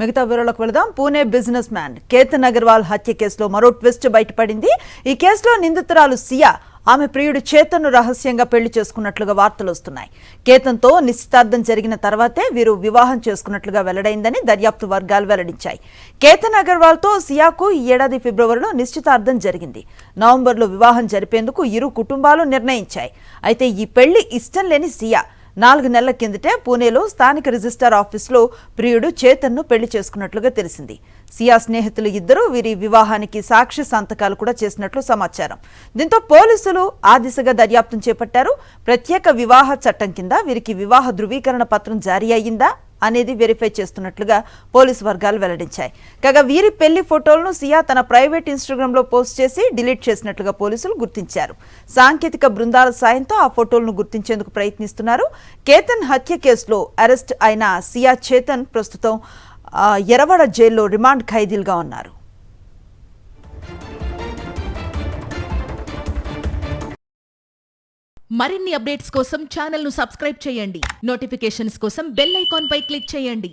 మిగతా వివరాలకు వెళదాం. పూణే బిజినెస్ మ్యాన్ కేతన్ అగర్వాల్ హత్య కేసులో మరో ట్విస్ట్ బయటపడింది. ఈ కేసులో నిందితురాలు సియా ఆమె ప్రియుడు చేతన్ను రహస్యంగా పెళ్లి చేసుకున్నట్లుగా వార్తలు వస్తున్నాయి. కేతన్తో నిశ్చితార్థం జరిగిన తర్వాతే వీరు వివాహం చేసుకున్నట్లుగా వెల్లడైందని దర్యాప్తు వర్గాలు వెల్లడించాయి. కేతన్ అగర్వాల్తో సియాకు ఈ ఏడాది ఫిబ్రవరిలో నిశ్చితార్థం జరిగింది. నవంబర్లో వివాహం జరిపేందుకు ఇరు కుటుంబాలు నిర్ణయించాయి. అయితే ఈ పెళ్లి ఇష్టం లేని సియా 4 నెలల కిందటే పూణేలో స్థానిక రిజిస్ట్రార్ ఆఫీసులో ప్రియుడు చేతన్ను పెళ్లి చేసుకున్నట్లుగా తెలిసింది. సియా స్నేహితులు ఇద్దరు వీరి వివాహానికి సాక్షి సంతకాలు కూడా చేసినట్లు సమాచారం. దీంతో పోలీసులు ఆ దిశగా దర్యాప్తు చేపట్టారు. ప్రత్యేక వివాహ చట్టం కింద వీరికి వివాహ ధృవీకరణ పత్రం జారీ అయ్యిందా అనేది వెరిఫై చేస్తున్నట్లుగా పోలీసు వర్గాలు వెల్లడించాయి. కాగా వీరి పెళ్లి ఫోటోలను సియా తన ప్రైవేట్ ఇన్స్టాగ్రామ్ లో పోస్ట్ చేసి డిలీట్ చేసినట్లుగా పోలీసులు గుర్తించారు. సాంకేతిక బృందాల సాయంతో ఆ ఫోటోలను గుర్తించేందుకు ప్రయత్నిస్తున్నారు. కేతన్ హత్య కేసులో అరెస్ట్ అయిన సియా చేతన్ ప్రస్తుతం ఎరవడ జైల్లో రిమాండ్ ఖైదీలుగా ఉన్నారు. మరిన్ని అప్డేట్స్ కోసం ఛానల్ ను సబ్స్క్రైబ్ చేయండి. నోటిఫికేషన్స్ కోసం బెల్ ఐకాన్ పై క్లిక్ చేయండి.